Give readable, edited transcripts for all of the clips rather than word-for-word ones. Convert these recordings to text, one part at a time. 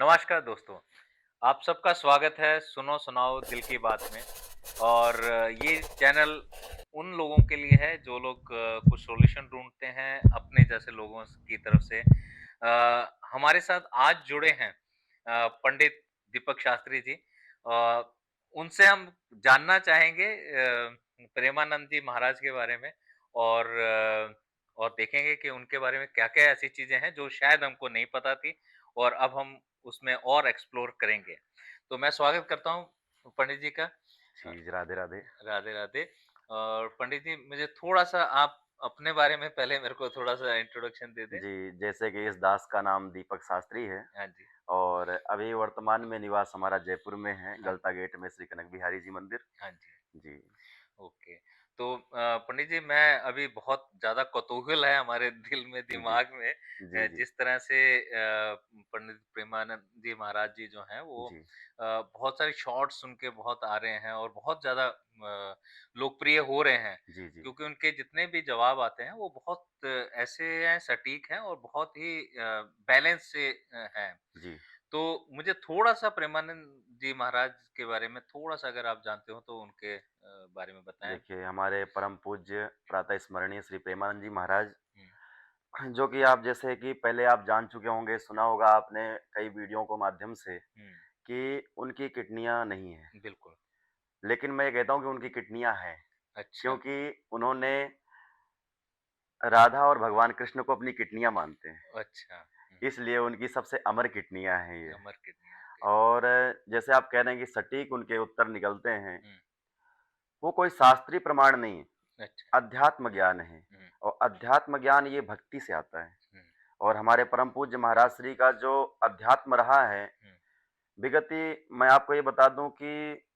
नमस्कार दोस्तों, आप सबका स्वागत है सुनो सुनाओ दिल की बात में। और ये चैनल उन लोगों के लिए है जो लोग कुछ सॉल्यूशन ढूँढते हैं अपने जैसे लोगों की तरफ से। हमारे साथ आज जुड़े हैं पंडित दीपक शास्त्री जी। अ, उनसे हम जानना चाहेंगे प्रेमानंद जी महाराज के बारे में। और और देखेंगे कि उनके बारे में क्या-क्या ऐसी चीज़ें हैं जो शायद हमको नहीं पता थी और अब हम उसमें और एक्सप्लोर करेंगे। तो मैं स्वागत करता हूँ पंडित जी का। अ, जी, राधे, राधे। राधे, राधे। और पंडित जी मुझे थोड़ा-सा आप अपने बारे में पहले मेरे को थोड़ा-सा इंट्रोडक्शन दे दें। जी, जैसे कि इस दास का नाम दीपक शास्त्री है हाँ जी, और अभी वर्तमान में निवास हमारा जयपुर में है, हाँ गलता जी, गेट में श्री कनक बिहारी जी मंदिर। हाँ जी। जी। ओके। तो पंडित जी मैं अभी बहुत ज़्यादा कौतूहल है हमारे दिल में, जी। दिमाग में जी, जी। जिस तरह से पंडित प्रेमानंद जी महाराज जी जो हैं वो जी। बहुत सारे शॉर्ट्स सुन के बहुत आ रहे हैं और बहुत ज़्यादा लोकप्रिय हो रहे हैं। जी, जी। क्योंकि उनके जितने भी जवाब आते हैं वो बहुत ऐसे हैं, सटीक हैं और बहुत ही बैलेंस से हैं। जी। तो मुझे थोड़ा-सा प्रेमानंद जी महाराज के बारे में थोड़ा-सा अगर आप जानते हो तो उनके बारे में बताएँ? देखिए, हमारे परम पूज्य प्रातः स्मरणीय श्री प्रेमानंद जी महाराज, हुँ, जो कि आप जैसे कि पहले आप जान चुके होंगे, सुना होगा आपने कई वीडियो को माध्यम से हुँ, कि उनकी किडनियाँ नहीं हैं। बिल्कुल। लेकिन मैं ये कहता हूँ कि उनकी किडनियाँ हैं, अच्छा, क्योंकि उन्होंने राधा और भगवान कृष्ण को अपनी किडनियाँ मानते हैं। अच्छा। हुँ, इसलिए उनकी सबसे अमर किडनियाँ हैं ये। अमर किडनी, ओके। और जैसे आप कह रहे हैं कि सटीक उनके उत्तर निकलते हैं, हुँ, वो कोई शास्त्रीय प्रमाण नहीं है, अच्छा। अध्यात्म ज्ञान है। हुँ, और अध्यात्म ज्ञान ये भक्ति से आता है। हुँ, और हमारे परम पूज्य महाराज श्री का जो अध्यात्म रहा है, हुँ, विगति मैं आपको ये बता दूँ कि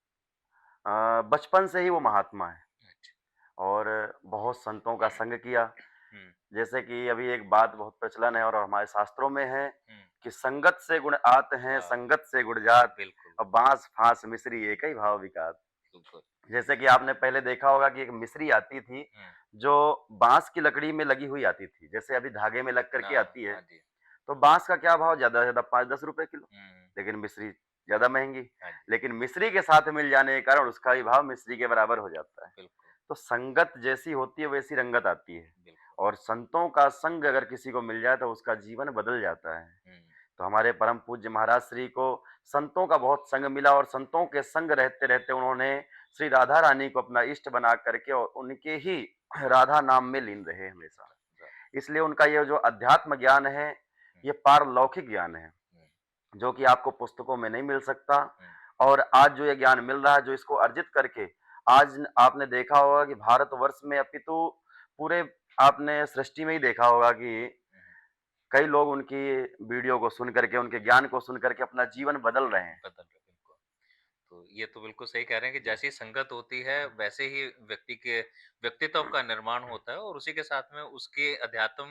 बचपन से ही वो महात्मा है अच्छा। और बहुत संतों का संग किया। हुँ, जैसे कि अभी एक बात बहुत प्रचलन है और हमारे शास्त्रों में है हुँ, कि संगत से गुण आत हैं, हाँ, संगत से गुण जात, बिल्कुल, और बाँस फाँस मिश्री एक ही भाव विकात। बिल्कुल। जैसे कि आपने पहले देखा होगा कि एक मिश्री आती थी, हुँ, जो बाँस की लकड़ी में लगी हुई आती थी। जैसे अभी धागे में लग कर ना के आती है, हाँ जी। तो बाँस का क्या भाव ज़्यादा से ज़्यादा 5-10 रुपए किलो, हुँ, लेकिन मिश्री ज़्यादा महँगी। हाँ जी, लेकिन मिश्री के साथ मिल जाने के कारण उसका भी भाव मिश्री के बराबर हो जाता है। बिल्कुल, तो संगत जैसी होती है वैसी रंगत आती है। बिल्कुल। और संतों का संग अगर किसी को मिल जाए तो उसका जीवन बदल जाता है। हुँ, तो हमारे परम पूज्य महाराज श्री को संतों का बहुत संग मिला और संतों के संग रहते-रहते उन्होंने श्री राधा रानी को अपना इष्ट बना करके और उनके ही राधा नाम में लीन रहे हमेशा। र इसलिए उनका ये जो अध्यात्म ज्ञान है, हुँ, ये पारलौकिक ज्ञान है, हुँ, जो कि आपको पुस्तकों में नहीं मिल सकता। हुँ, और आज जो ये ज्ञान मिल रहा है, जो इसको अर्जित करके आज आपने देखा होगा कि भारतवर्ष में अपितु पूरे आपने सृष्टि में ही देखा होगा कि हुँ, हुँ, कई लोग उनकी वीडियो को सुन करके, उनके ज्ञान को सुन करके अपना जीवन बदल रहे हैं। बदल रहे, बिल्कुल। तो ये तो बिल्कुल सही कह रहे हैं कि जी, जैसी संगत होती है वैसे ही व्यक्ति के व्यक्तित्व का निर्माण होता है और उसी के साथ में उसके अध्यात्म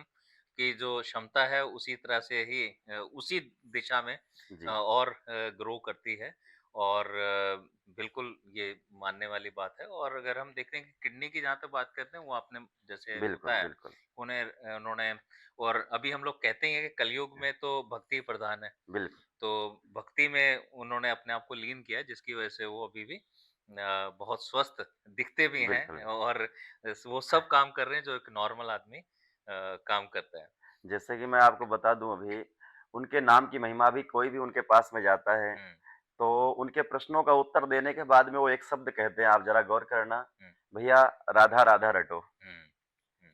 की जो क्षमता है उसी तरह से ही उसी दिशा में जी, और ग्रो करती है। और बिल्कुल ये मानने वाली बात है। और अगर हम देखते हैं कि किडनी की जहाँ तक बात करते हैं वो आपने जैसे बिल्कुल, बताया बिल्कुल, उन्होंने। और अभी हम लोग कहते ही हैं कि कलयुग में तो भक्ति प्रधान है। बिल्कुल, तो भक्ति में उन्होंने अपने आप को लीन किया जिसकी वजह से वो अभी भी बहुत स्वस्थ दिखते भी बिल्कुल। हैं और वो सब काम कर रहे हैं जो एक नॉर्मल आदमी काम करता है। जैसे कि मैं आपको बता दूँ अभी, उनके नाम की महिमा भी कोई भी उनके पास में जाता है, हुँ, तो उनके प्रश्नों का उत्तर देने के बाद में वो एक शब्द कहते हैं, आप ज़रा गौर करना, हुँ, भैया राधा, राधा रटो। हुँ, हुँ,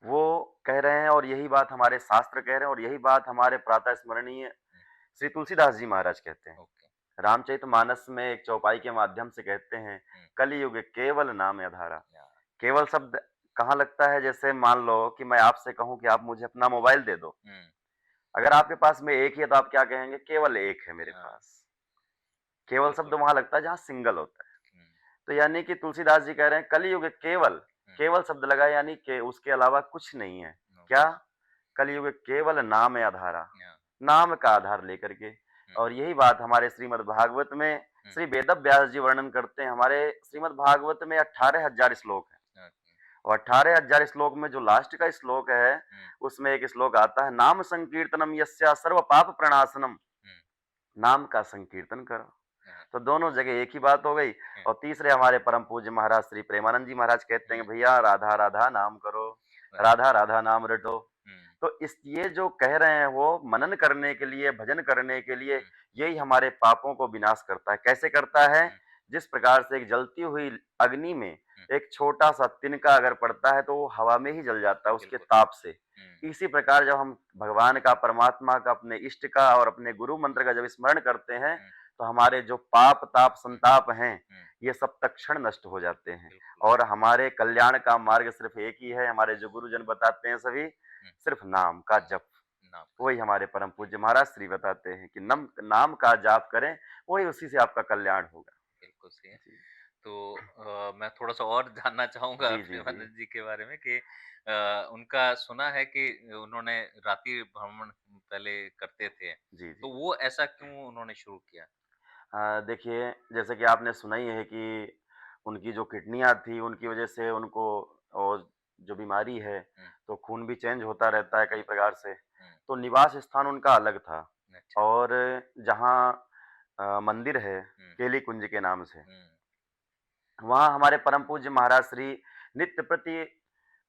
वो कह रहे हैं और यही बात हमारे शास्त्र कह रहे हैं और यही बात हमारे प्रातः स्मरणीय हुँ, श्री तुलसीदास जी महाराज कहते हैं। ओके। रामचरितमानस में एक चौपाई के माध्यम से कहते हैं, हुँ, कलियुग केवल नाम आधारा। या केवल शब्द कहाँ लगता है? जैसे मान लो कि मैं आपसे कहूँ कि आप मुझे अपना मोबाइल दे दो। हुँ, अगर आपके पास में एक ही है तो आप क्या कहेंगे? केवल एक है मेरे हाँ, पास। केवल शब्द बिल्कुल। वहाँ लगता है जहाँ सिंगल होता है। हुँ, तो यानी कि तुलसीदास जी कह रहे हैं कलियुग केवल, हुँ, केवल शब्द लगा है यानी के उसके अलावा कुछ नहीं है। क्या? ओके, कलियुग केवल नाम आधारा। या नाम का आधार लेकर के। हुँ, और यही बात हमारे श्रीमद् भागवत में हुँ, श्री वेद व्यास जी वर्णन करते हैं। हमारे श्रीमद् भागवत में 18,000 श्लोक हैं। ओके, और 18,000 श्लोक में जो लास्ट का श्लोक है, हुँ, उसमें एक श्लोक आता है, नाम संकीर्तनम यस्या सर्व पाप प्रणाशनम। हुँ, नाम का संकीर्तन करो। हाँ, तो दोनों जगह एक ही बात हो गई। हुँ, और तीसरे हमारे परम पूज्य महाराज श्री प्रेमानंद जी महाराज कहते हैं हुँ, कि भैया राधा राधा नाम करो, राइट, राधा राधा नाम रटो। हुँ, तो इस ये जो कह रहे हैं वो मनन करने के लिए, भजन करने के लिए, हुँ, यही हमारे पापों को विनाश करता है। कैसे करता है? हुँ, जिस प्रकार से एक जलती हुई अग्नि में हुँ, एक छोटा-सा तिनका अगर पड़ता है तो वो हवा में ही जल जाता है उसके बिल्कुल, ताप से। हुँ, इसी प्रकार जब हम भगवान का, परमात्मा का, अपने इष्ट का और अपने गुरु मंत्र का जब स्मरण करते हैं, हुँ, तो हमारे जो पाप, ताप, हुँ, संताप हैं, हुँ, ये सब तत्क्षण नष्ट हो जाते हैं। बिल्कुल, और हमारे कल्याण का मार्ग सिर्फ़ एक ही है, हमारे जो गुरुजन बताते हैं सभी, हुँ, सिर्फ़ नाम का जप। नाम का वही हमारे परम पूज्य महाराज श्री बताते हैं कि नम नाम का जाप करें, वही उसी से आपका कल्याण होगा। बिल्कुल सही है। जी। तो मैं थोड़ा-सा और जानना चाहूँगा जी, जी, जी। प्रेमानंद जी के बारे में कि उनका सुना है कि उन्होंने रात्रि भ्रमण पहले करते थे, जी, जी। तो वो ऐसा क्यों उन्होंने शुरू किया? देखिए, जैसे कि आपने सुना ही है कि उनकी जो किडनियाँ थी, उनकी वजह से उनको और जो बीमारी है, हुँ, तो खून भी चेंज होता रहता है कई हुँ, प्रकार से। हुँ, तो निवास स्थान उनका अलग था अच्छा, और जहाँ मंदिर है, हुँ, केली कुंज के नाम से, हुँ, वहाँ हमारे परम पूज्य महाराज श्री नित्य प्रति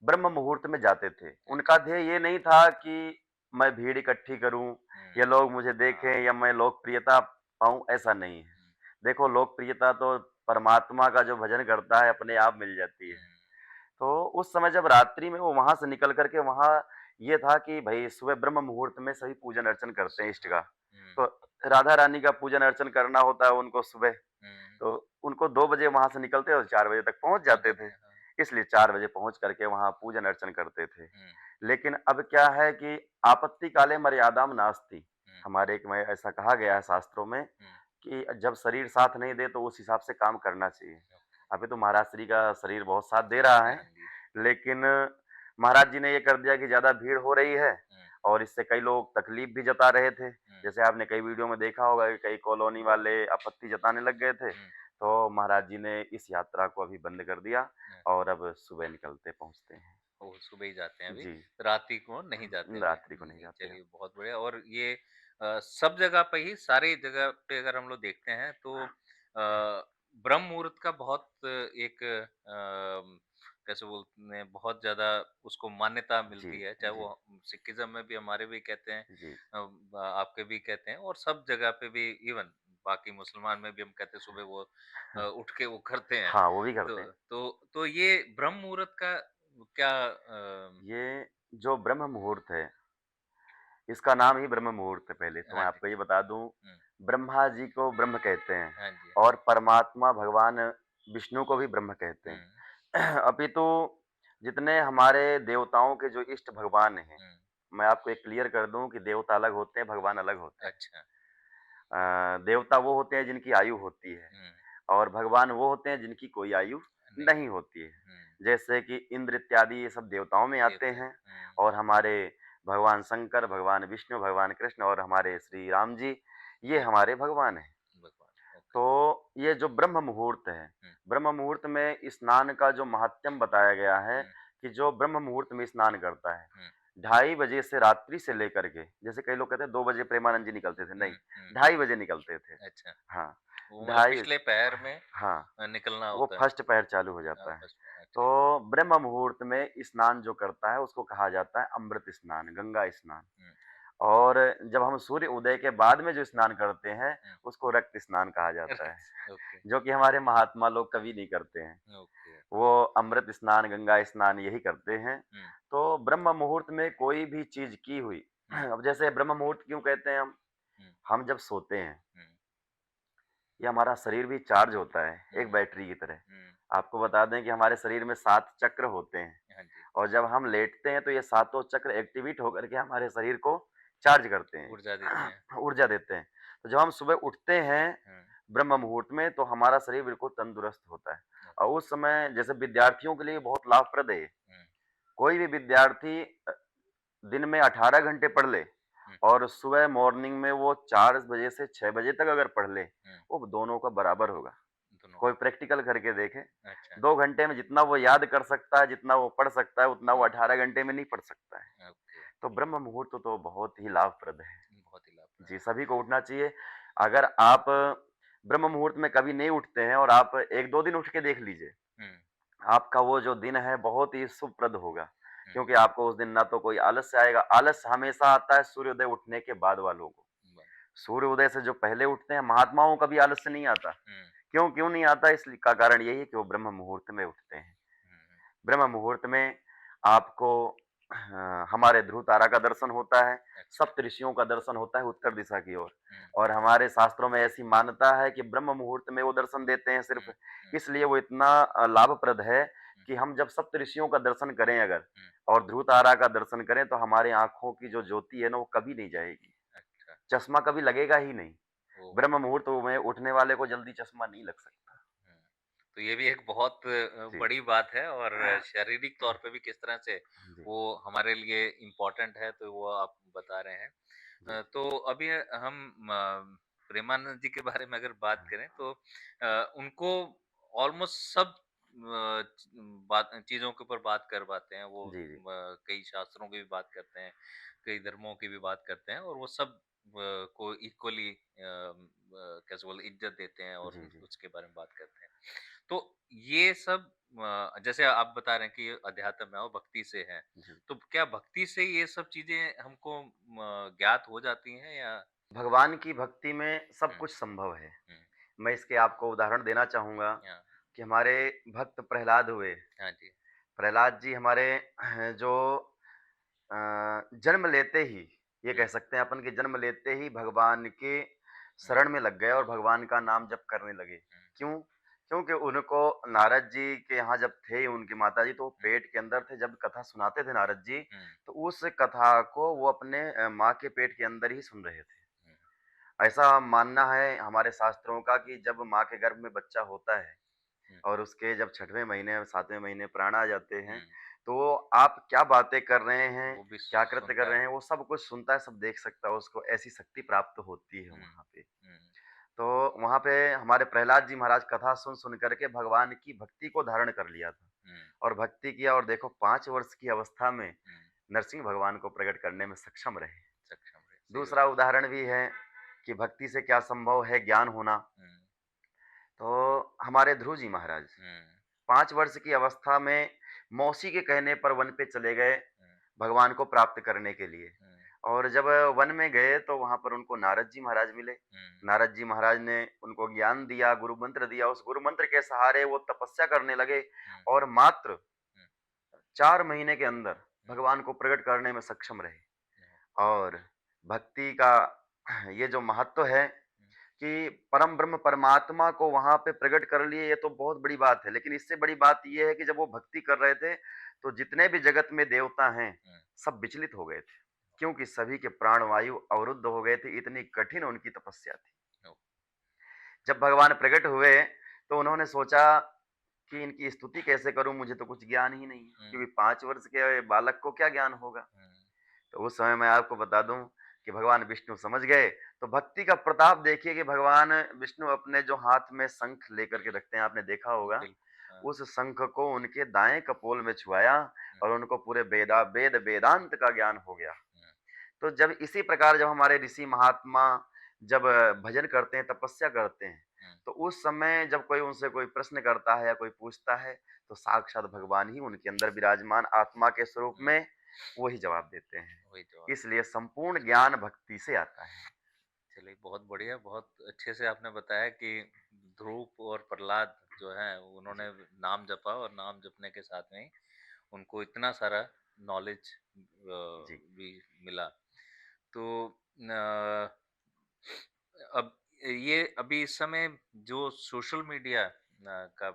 ब्रह्म मुहूर्त में जाते थे। अच्छा, उनका ध्येय ये नहीं था कि मैं भीड़ इकट्ठी करूँ हुँ, या लोग मुझे हाँ, देखें या मैं लोकप्रियता पाऊँ, ऐसा नहीं है। हुँ, देखो लोकप्रियता तो परमात्मा का जो भजन करता है अपने आप मिल जाती है। हुँ, तो उस समय जब रात्रि में वो वहाँ से निकल कर के वहाँ ये था कि भई सुबह ब्रह्म मुहूर्त में सभी पूजन अर्चन करते हैं इष्ट हाँ, का। हुँ, तो राधा रानी का पूजन अर्चन करना होता है उनको सुबह। हुँ, तो उनको 2 बजे वहाँ से निकलते और 4 बजे तक पहुँच पहुँच जाते थे। जाते हैं, हाँ, इसलिए 4 बजे पहुँच कर के वहाँ पूजन अर्चन करते थे। हुँ, लेकिन अब क्या है कि आपत्ति काले मर्यादाम नास्ति। हुँ, हमारे एक में ऐसा कहा गया है शास्त्रों में हुँ, कि जब शरीर साथ नहीं दे तो उस हिसाब से काम करना चाहिए। ओके, अभी तो महाराज श्री का शरीर बहुत साथ दे हाँ रहा जी, है, हाँ जी, लेकिन महाराज जी ने ये कर दिया कि ज़्यादा भीड़ हो रही है हुँ, और इससे कई लोग तकलीफ भी जता रहे थे। हुँ, जैसे आपने कई वीडियो में देखा होगा कि कई कॉलोनी वाले आपत्ति जताने लग गए थे, हुँ, तो महाराज जी ने इस यात्रा को अभी बंद कर दिया हुँ, और अब सुबह निकलते पहुँचते हैं। ओह! सुबह ही जाते हैं अभी, जी, रात्रि को नहीं जाते अभी। रात्रि को नहीं नहीं, जाते हैं। चलिए बहुत बढ़िया और ये सब जगह पे ही सारी जगह पे अगर हम लोग देखते हैं तो ब्रह्म मुहूर्त का बहुत एक कैसे बोलते हैं बहुत ज़्यादा उसको मान्यता जी, मिलती है, चाहे जी, वो सिखिज़्म में भी हमारे भी कहते हैं जी। आपके भी कहते हैं और सब जगह पे भी इवन बाकी मुसलमान में भी हम कहते हैं सुबह वो उठ के वो करते हैं। हाँ, वो भी तो करते हैं। तो ये ब्रह्म मुहूर्त का क्या ये जो ब्रह्म मुहूर्त है, इसका नाम ही ब्रह्म मुहूर्त है पहले तो हाँ मैं जी। आपको ये बता दूँ, हुँ। ब्रह्मा जी को ब्रह्म कहते हैं हाँ जी। और परमात्मा भगवान विष्णु को भी ब्रह्म कहते हुँ, हैं। अपितु जितने हमारे देवताओं के जो इष्ट भगवान हैं, हुँ। मैं आपको एक क्लियर कर दूँ कि देवता अलग होते हैं, भगवान अलग होते हैं। अच्छा। देवता वो होते हैं जिनकी आयु होती है हुँ, और भगवान वो होते हैं जिनकी कोई आयु नहीं नहीं होती। होती है। हुँ, जैसे कि इंद्र इत्यादि ये सब देवताओं में आते देवता हैं हुँ, और हमारे भगवान शंकर, भगवान विष्णु, भगवान कृष्ण और हमारे श्री राम जी, ये हुँ, हमारे भगवान हैं। भगवान, ओके। तो ये जो ब्रह्म मुहूर्त है, हुँ, ब्रह्म मुहूर्त में स्नान का जो महात्म्य बताया गया है हुँ, कि जो ब्रह्म मुहूर्त में स्नान करता है, हुँ, 2:30 बजे से रात्रि से लेकर के जैसे कई लोग कहते हैं 2 बजे प्रेमानंद जी निकलते थे, नहीं, हुँ, हुँ, 2:30 बजे निकलते थे। अच्छा। हाँ, वो मतलब ढाई पिछले पहर में हाँ, निकलना वो होता है। फर्स्ट पहर चालू हो जाता है। फर्स्ट में अच्छा। तो ब्रह्म मुहूर्त में स्नान जो करता है उसको कहा जाता है अमृत स्नान, गंगा स्नान। हुँ, और जब हम सूर्य उदय के बाद में जो स्नान करते हैं, हुँ। उसको रक्त स्नान कहा जाता है, ओके, जो कि हमारे महात्मा लोग कभी नहीं करते हैं। ओके। वो अमृत स्नान, गंगा स्नान यही करते हैं। हुँ, तो ब्रह्म मुहूर्त में कोई भी चीज़ की हुई हुँ, अब जैसे ब्रह्म मुहूर्त क्यों कहते हैं हम? हुँ, हम जब सोते हैं, हुँ, ये हमारा शरीर भी चार्ज होता है, एक हुँ, बैटरी की तरह। हुँ। आपको बता दें कि हमारे शरीर में 7 चक्र होते हैं हाँ जी, और जब हम लेटते हैं तो ये सातों चक्र एक्टिवेट होकर के हमारे शरीर को चार्ज करते ऊर्जा देते हैं, हैं। ऊर्जा देते हैं। तो जब हम सुबह उठते हैं हुँ, ब्रह्म मुहूर्त में तो हमारा शरीर बिल्कुल तंदुरुस्त होता है और ओके। उस समय जैसे विद्यार्थियों के लिए बहुत लाभप्रद है ये। हुँ, कोई भी विद्यार्थी दिन में 18 घंटे पढ़ ले हुँ, और सुबह मॉर्निंग में वो 4 बजे से 6 बजे तक अगर पढ़ ले, हुँ। वो दोनों का बराबर होगा। दोनों कोई प्रैक्टिकल करके देखे, अच्छा। 2 घंटे में जितना वो याद कर सकता है, जितना वो पढ़ सकता है, उतना वो हुँ, 18 घंटे में नहीं पढ़ सकता है। ओके। तो ब्रह्म मुहूर्त तो बहुत ही लाभप्रद है। बहुत ही लाभप्रद जी, है। सभी को उठना चाहिए। अगर आप ब्रह्म मुहूर्त में कभी नहीं उठते हैं और आप 1-2 दिन उठ के देख लीजिए, हुँ, आपका वो जो दिन है बहुत ही शुभप्रद होगा। हुँ, क्योंकि आपको उस दिन ना तो कोई आलस्य आएगा, आलस हमेशा आता है सूर्योदय उठने के बाद वालों को। ब सूर्योदय से जो पहले उठते हैं, महात्माओं का भी आलस्य नहीं आता। हुँ, क्यों नहीं आता? इसलिए का कारण यही है कि वो ब्रह्म मुहूर्त में उठते हैं। हुँ, हुँ, ब्रह्म मुहूर्त में आपको हमारे ध्रुव तारा का दर्शन होता है, अच्छा, सप्तऋषियों का दर्शन होता है उत्तर दिशा की ओर। हुँ, और हमारे शास्त्रों में ऐसी मान्यता है कि ब्रह्म मुहूर्त में वो दर्शन देते हैं हुँ, सिर्फ़ हुँ, इसलिए वो इतना लाभप्रद है हुँ, कि हम जब सप्तऋषियों का दर्शन करें अगर हुँ, और ध्रुव तारा का दर्शन करें तो हमारी आँखों की जो ज्योति है ना, वो कभी नहीं जाएगी। अच्छा, चश्मा कभी लगेगा ही नहीं। ओह! ब्रह्म मुहूर्त में उठने वाले को जल्दी चश्मा नहीं लग सकता। हुँ। तो ये भी एक बहुत जी। बड़ी बात है और शारीरिक तौर पे भी किस तरह से जी, वो हमारे लिए इम्पोर्टेंट है, तो वो आप बता रहे हैं। जी। तो अभी हम प्रेमानंद जी के बारे में अगर बात हाँ, करें तो उनको ऑलमोस्ट सब बात चीज़ों के ऊपर बात कर पाते हैं। वो जी, जी। कई शास्त्रों की भी बात करते हैं, कई धर्मों की भी बात करते हैं और वो सब को इक्वली कैसे बोलते इज़्ज़त देते हैं और जी, जी। उसके बारे में बात करते हैं। तो ये सब जैसे आप बता रहे हैं कि ये अध्यात्म है और भक्ति से है। जी। तो क्या भक्ति से ये सब चीज़ें हमको ज्ञात हो जाती हैं या भगवान की भक्ति में सब हुँ, कुछ संभव है। हुँ, मैं इसके आपको उदाहरण देना चाहूँगा हाँ, कि हमारे भक्त प्रहलाद हुए। हाँ जी। प्रहलाद जी हमारे जो जन्म लेते ही ये हुँ, कह सकते हैं अपन कि जन्म लेते ही भगवान के हुँ, शरण में लग गए और भगवान का नाम जप करने लगे। हुँ, क्यों? क्योंकि उनको नारद जी के यहाँ जब थे उनकी माताजी तो वो हुँ, पेट के अंदर थे, जब कथा सुनाते थे नारद जी, हुँ, तो उस कथा को वो अपने माँ के पेट के अंदर ही सुन रहे थे। हुँ, ऐसा मानना है हमारे शास्त्रों का कि जब माँ के गर्भ में बच्चा होता है हुँ, और उसके जब 6वें महीने, 7वें महीने प्राण आ जाते हैं, हुँ, तो आप क्या बातें कर रहे हैं, वो भी क्या कृत्य कर सुनता रहे है। हैं, वो सब कुछ सुनता है, सब देख सकता है, उसको ऐसी शक्ति प्राप्त होती है हुँ, वहाँ पे। हुँ, तो वहाँ पे हमारे प्रहलाद जी महाराज कथा सुन-सुन कर के भगवान की भक्ति को धारण कर लिया था हुँ, और भक्ति किया और देखो 5 वर्ष की अवस्था में हुँ, नरसिंह भगवान को प्रकट करने में सक्षम रहे। सक्षम रहे, सही बात। दूसरा उदाहरण भी है कि भक्ति से क्या संभव है ज्ञान होना। हुँ, तो हमारे ध्रुव जी महाराज हुँ, 5 वर्ष की अवस्था में मौसी के कहने पर वन पे चले गए, हुँ, भगवान को प्राप्त करने के लिए। हुँ, और जब वन में गए तो वहाँ पर उनको नारद जी महाराज मिले। हुँ, नारद जी महाराज ने उनको ज्ञान दिया, गुरु मंत्र दिया, उस गुरु मंत्र के सहारे वो तपस्या करने लगे हुँ, और मात्र हुँ, 4 महीने के अंदर हुँ, भगवान को प्रकट करने में सक्षम रहे। हुँ, और भक्ति का ये जो महत्व है हुँ, कि परम ब्रह्म परमात्मा को वहाँ पे प्रकट कर लिए, ये तो बहुत बड़ी बात है। लेकिन इससे बड़ी बात ये है कि जब वो भक्ति कर रहे थे, तो जितने भी जगत में देवता हैं, हुँ, सब विचलित हो गए थे। क्योंकि सभी के प्राण वायु अवरुद्ध हो गए थे, इतनी कठिन उनकी तपस्या थी। ओह! जब भगवान प्रकट हुए, तो उन्होंने सोचा कि इनकी स्तुति कैसे करूँ? मुझे तो कुछ ज्ञान ही नहीं है, हुँ, क्योंकि 5 वर्ष के बालक को क्या ज्ञान होगा? हुँ, तो उस समय मैं आपको बता दूँ कि भगवान विष्णु समझ गए, तो भक्ति का प्रताप देखिए कि भगवान विष्णु अपने जो हाथ में शंख लेकर के रखते हैं, आपने देखा होगा, बिल्कुल, हाँ, उस शंख को उनके दाएँ कपोल में छुआया हुँ, और उनको पूरे वेदांत का ज्ञान हो गया। हुँ, तो जब इसी प्रकार जब हमारे ऋषि महात्मा जब भजन करते हैं, तपस्या करते हैं, हुँ, तो उस समय जब कोई उनसे कोई प्रश्न करता है या कोई पूछता है, तो साक्षात भगवान ही उनके अंदर विराजमान आत्मा के स्वरूप हुँ, में वो ही जवाब देते हैं। वही जवाब। इसलिए संपूर्ण ज्ञान भक्ति से आता है। चलिए बहुत बढ़िया, बहुत अच्छे से आपने बताया कि ध्रुव और प्रहलाद जो हैं जी, उन्होंने नाम जपा और नाम जपने के साथ में ही उनको इतना सारा नॉलेज जी, भी मिला। तो अ, अब ये अभी इस समय जो सोशल मीडिया का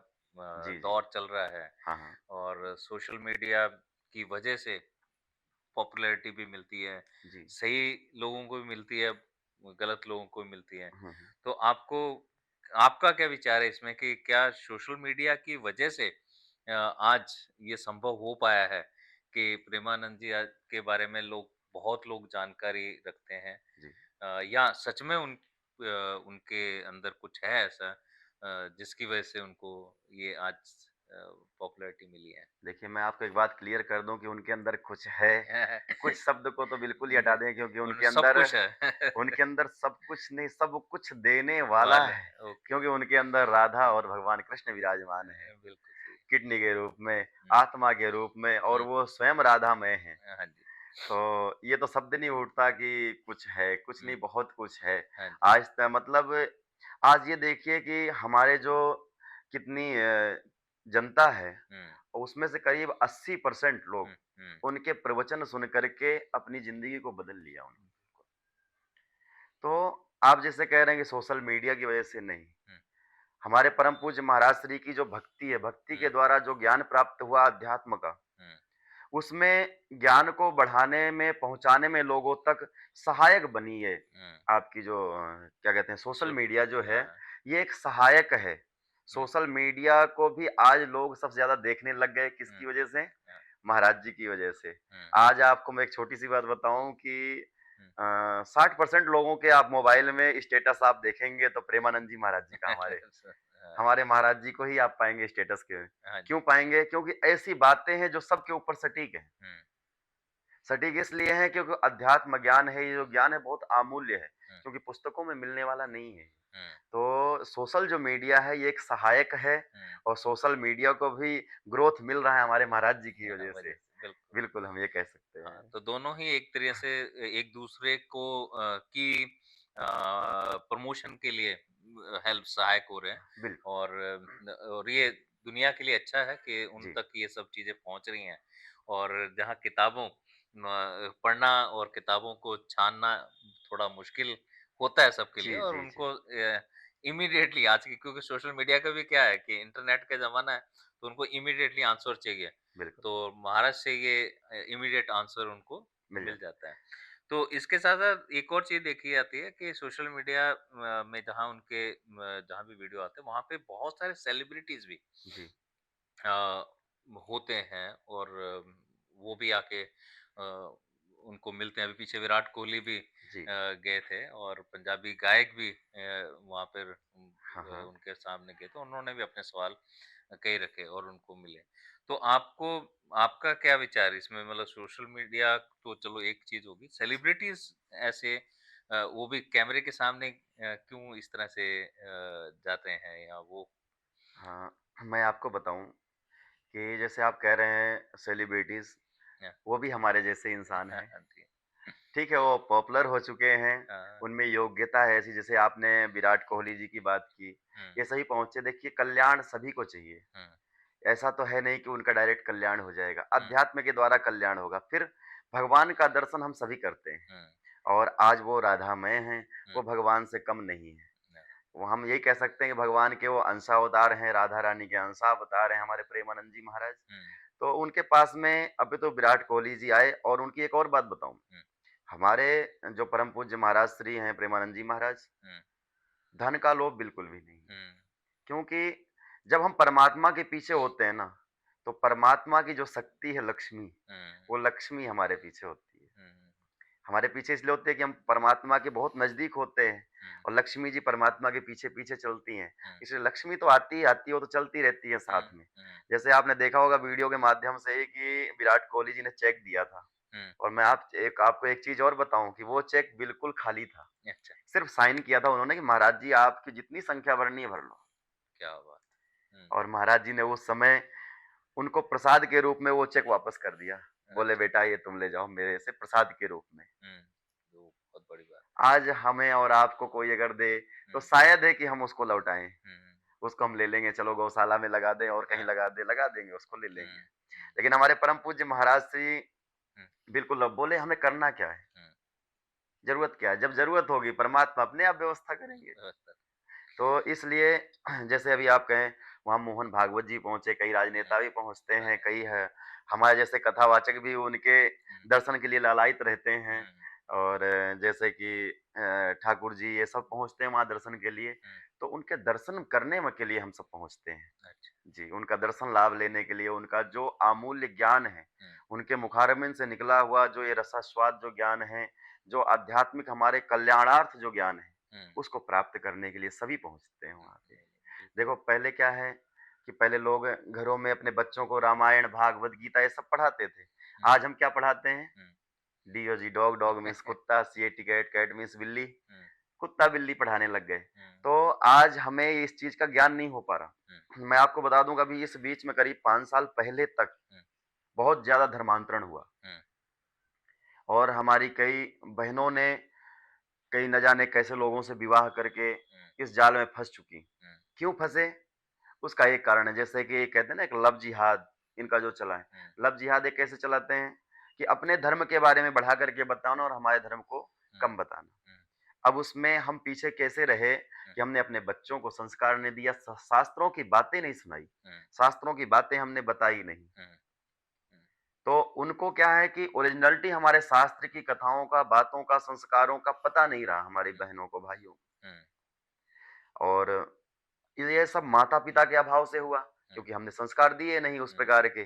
जी, जी। दौर चल रहा है हाँ, हाँ। और सोशल मीडिया की वजह से पॉपुलैरिटी भी मिलती है, जी। सही लोगों को भी मिलती है, गलत लोगों को भी मिलती है। हुँ, हुँ। तो आपको आपका क्या विचार है इसमें कि क्या सोशल मीडिया की वजह से आज ये संभव हो पाया है कि प्रेमानंद जी के बारे में बहुत लोग जानकारी रखते हैं? जी। या सच में उनके अंदर कुछ है ऐसा जिसकी वजह से उनको ये आज पॉपुलैरिटी मिली है। देखिए, मैं आपको एक बात क्लियर कर दूँ कि उनके अंदर कुछ है, कुछ शब्द को तो बिल्कुल ही हटा जी, दें क्योंकि उनमें सब कुछ है। उनके अंदर सब कुछ नहीं, सब कुछ देने वाला वाले है, ओके, क्योंकि उनके अंदर राधा और भगवान कृष्ण विराजमान हैं, बिल्कुल सही। किडनी के रूप में, हुँ, आत्मा के रूप में और हुँ, वो स्वयं राधामय हैं। हाँ जी। तो ये तो शब्द नहीं उठता कि कुछ है, कुछ नहीं हुँ, बहुत कुछ है। हाँ जी। आज त मतलब आज ये देखिए कि हमारे जो कितनी जनता है, हुँ, उसमें से करीब 80% हुँ, लोग हुँ, उनके प्रवचन सुन कर के अपनी ज़िंदगी को बदल लिया उन्होंने। तो आप जैसे कह रहे हैं कि सोशल मीडिया की वजह से नहीं, हुँ, हमारे परम पूज्य महाराज श्री की जो भक्ति है, भक्ति हुँ, के द्वारा जो ज्ञान प्राप्त हुआ अध्यात्म का, हुँ, उसमें ज्ञान को बढ़ाने में, पहुँचाने में लोगों तक सहायक बनी है। हुँ, आपकी जो क्या कहते हैं सोशल सो मीडिया जो है, हाँ, ये एक सहायक है। हुँ, सोशल मीडिया को भी आज लोग सबसे ज़्यादा देखने लग गए हुँ, किसकी वजह से? हाँ, महाराज जी की वजह से। हुँ, आज आपको मैं एक छोटी-सी बात बताऊँ कि हुँ। 60% लोगों के आप मोबाइल में स्टेटस आप देखेंगे तो प्रेमानंद जी महाराज जी का हमारे। हाँ, हमारे महाराज जी को ही आप पाएँगे स्टेटस के। हाँ जी। क्यों पाएँगे? क्योंकि ऐसी बातें हैं जो सबके ऊपर सटीक हैं। हुँ, सटीक इसलिए है क्योंकि अध्यात्म ज्ञान है, ये जो ज्ञान है बहुत अमूल्य है, हुँ, क्योंकि पुस्तकों में मिलने वाला नहीं है। हुँ, तो सोशल जो मीडिया है ये एक सहायक है हुँ। और सोशल मीडिया को भी ग्रोथ मिल रहा है हमारे महाराज जी की हाँ, वजह से। वजह से बिल्कुल। बिल्कुल, हम ये कह सकते हाँ, हैं। तो दोनों ही एक तरह से एक दूसरे को की प्रमोशन के लिए हेल्प सहायक हो रहे हैं बिल्कुल, और ये दुनिया के लिए अच्छा है कि उन जी। तक ये सब चीज़ें पहुँच रही हैं और जहाँ किताबों पढ़ना और किताबों को छानना थोड़ा मुश्किल होता है सबके लिए जी, और जी, जी। उनको इमीडिएटली आज की क्योंकि सोशल मीडिया का भी क्या है कि इंटरनेट का ज़माना है, तो उनको इमीडिएटली आंसर चाहिए। बिल्कुल, तो महाराज से ये इमीडिएट आंसर उनको मिल मिल जाता जाता है। तो इसके साथ-साथ एक और चीज़ देखी जाती है कि सोशल मीडिया में जहाँ उनके जहाँ भी वीडियो आते हैं, वहाँ पे बहुत सारे सेलिब्रिटीज़ भी है। जी, अ, होते हैं और वो भी आके उनको मिलते हैं। अभी पीछे विराट कोहली भी जी। गए थे और पंजाबी गायक भी वहाँ पर हाँ, हाँ। उनके सामने गए, तो उन्होंने भी अपने सवाल कई रखे और उनको मिले। तो आपको आपका क्या विचार है इसमें मतलब सोशल मीडिया तो चलो एक चीज़ होगी, सेलिब्रिटीज़ ऐसे वो भी कैमरे के सामने क्यों इस तरह से जाते हैं या वो हाँ, मैं आपको बताऊँ कि जैसे आप कह रहे हैं सेलिब्रिटीज़, अ, वो भी हमारे जैसे इंसान हाँ, हैं। हाँ जी। ठीक है, वो पॉपुलर हो चुके हैं, हाँ, उनमें योग्यता है ऐसी जैसे आपने विराट कोहली जी की बात की, हुँ, ये सही पहुँचे। देखिए कल्याण सभी को चाहिए, हुँ, ऐसा तो है नहीं कि उनका डायरेक्ट कल्याण हो जाएगा, हुँ, अध्यात्म के द्वारा कल्याण होगा। फिर भगवान का दर्शन हम सभी करते हैं हुँ, और आज वो राधामय हैं, हुँ, वो भगवान से कम नहीं है। न वो हम यही कह सकते हैं कि भगवान के वो अंशावतार हैं, राधा रानी के अंशावतार हैं हमारे प्रेमानंद जी महाराज। हुँ, तो उनके पास में अभी तो विराट कोहली जी आए और उनकी एक और बात बताऊँ, हुँ, हमारे जो परम पूज्य महाराज श्री हैं प्रेमानंद जी महाराज, हुँ, धन का लोभ बिल्कुल भी नहीं। हुँ, क्योंकि जब हम परमात्मा के पीछे होते हैं ना, तो परमात्मा की जो शक्ति है लक्ष्मी, हुँ, वो लक्ष्मी हमारे पीछे होती है। हुँ, हमारे पीछे इसलिए होते हैं कि हम परमात्मा के बहुत नज़दीक होते हैं हुँ, और लक्ष्मी जी परमात्मा के पीछे-पीछे चलती हैं। हुँ, इसलिए लक्ष्मी तो आती ही आती है, वो तो चलती रहती है हुँ, साथ में। हुँ, जैसे आपने देखा होगा वीडियो के माध्यम से ही कि विराट कोहली जी ने चेक दिया था हुँ, और मैं आपको एक चीज़ और बताऊँ कि वो चेक बिल्कुल खाली था। अच्छा, सिर्फ़ साइन किया था उन्होंने कि महाराज जी आपकी जितनी संख्या भरनी है भर लो। क्या बात है। हुँ, और महाराज जी ने उस समय उनको प्रसाद के रूप में वो चेक वापस कर दिया। बोले अच्छा, बेटा ये तुम ले जाओ मेरे से प्रसाद के रूप में। हुँ, तो बहुत बड़ी बात। आज हमें और आपको कोई अगर दे, तो हुँ, शायद है कि हम उसको लौटाएँ। हुँ, उसको हम ले लेंगे, चलो गौशाला में लगा दें और कहीं हाँ, लगा देंगे, उसको ले हुँ, लेंगे। हुँ, लेकिन हमारे परम पूज्य महाराज श्री हुँ, बिल्कुल अब बोले हमें करना क्या है? हुँ, ज़रूरत क्या है? जब ज़रूरत होगी परमात्मा अपने आप व्यवस्था करेंगे। व्यवस्था तो इसलिए जैसे अभी आप कहें वहाँ मोहन भागवत जी पहुँचे, कई हुँ, राजनेता भी पहुँचते हैं, हाँ, कई है हमारे जैसे कथावाचक भी उनके हुँ, दर्शन के लिए लालायित रहते हैं हुँ, और जैसे कि ठाकुर जी ये सब पहुँचते हैं वहाँ दर्शन के लिए, हुँ, तो उनके दर्शन करने म के लिए हम सब पहुँचते हैं। अच्छा, जी, उनका दर्शन लाभ लेने के लिए, उनका जो अमूल्य ज्ञान है, हुँ, उनके मुखारबिंद से निकला हुआ जो ये रसास्वाद जो ज्ञान है, जो आध्यात्मिक हमारे कल्याणार्थ जो ज्ञान है, हुँ, उसको प्राप्त करने के लिए सभी पहुँचते हैं हुँ, वहाँ पे। नहीं, नहीं, बिल्कुल, देखो पहले क्या है, कि पहले लोग घरों में अपने बच्चों को रामायण, भागवत गीता ये सब पढ़ाते थे। हुँ, आज हम क्या पढ़ाते हैं? हुँ। डीओजी डॉग, डॉग मीन्स कुत्ता, सीएटी कैट, कैट मीन्स बिल्ली, हुँ, कुत्ता बिल्ली पढ़ाने लग गए। हुँ, तो आज हमें इस चीज़ का ज्ञान नहीं हो पा हुँ, रहा। मैं आपको बता दूँ अभी इस बीच में करीब 5 साल पहले तक हुँ, बहुत ज़्यादा धर्मांतरण हुआ हुँ, और हमारी कई बहनों ने कई न जाने कैसे लोगों से विवाह करके हुँ, इस जाल में फँस चुकी। हुँ, क्यों फँसे? उसका एक कारण है, जैसे कि कहते हैं ना एक लव जिहाद इनका जो चला है। हुँ, लव जिहाद ये कैसे चलाते हैं कि अपने धर्म के बारे में बढ़ा करके बताना और हमारे धर्म को हुँ, कम बताना। हुँ, अब उसमें हम पीछे कैसे रहे हुँ, कि हमने अपने बच्चों को संस्कार नहीं दिया, शास्त्रों की बातें नहीं सुनाई, हुँ, शास्त्रों की बातें हमने बताई नहीं। हुँ, हुँ, तो उनको क्या है कि ओरिजिनलिटी हमारे शास्त्र की कथाओं का, बातों का, संस्कारों का पता नहीं रहा हमारी हुँ, बहनों को, भाइयों को। हुँ, और ये सब माता-पिता के अभाव से हुआ, हुँ, क्योंकि हमने संस्कार दिए नहीं उस हुँ, प्रकार के।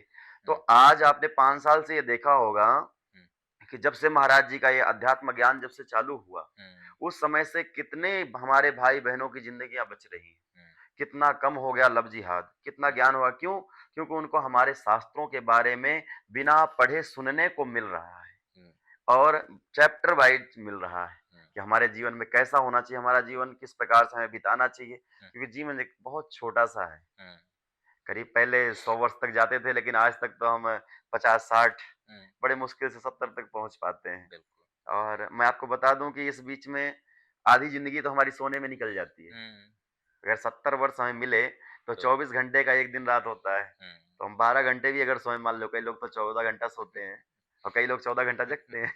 तो हुँ, आज आपने 5 साल से ये देखा होगा हुँ, कि जब से महाराज जी का ये अध्यात्म ज्ञान जब से चालू हुआ, हुँ, उस समय से कितने हमारे भाई-बहनों की ज़िंदगियाँ बच रही हैं। हुँ, कितना कम हो गया लव जिहाद, कितना ज्ञान हुआ, क्यों? क्योंकि उनको हमारे शास्त्रों के बारे में बिना पढ़े सुनने को मिल रहा है हुँ, और चैप्टर वाइज़ मिल रहा है हुँ, कि हमारे जीवन में कैसा होना चाहिए, हमारा जीवन किस प्रकार से हमें बिताना चाहिए, हुँ, क्योंकि जीवन एक बहुत छोटा-सा है। हुँ, करीब पहले 100 वर्ष तक जाते थे, लेकिन आज तक तो हम 50-60 हुँ, बड़े मुश्किल से 70 तक पहुँच पाते हैं। बिल्कुल। और मैं आपको बता दूँ कि इस बीच में आधी ज़िंदगी तो हमारी सोने में निकल जाती है। हुँ, अगर 70 वर्ष हमें मिले, तो तो 24 घंटे का 1 दिन-रात होता है। हुँ, तो हम 12 घंटे भी अगर सोएँ, मान लो कई लोग तो 14 घंटा सोते हैं और कई लोग 14 घंटा जगते हैं।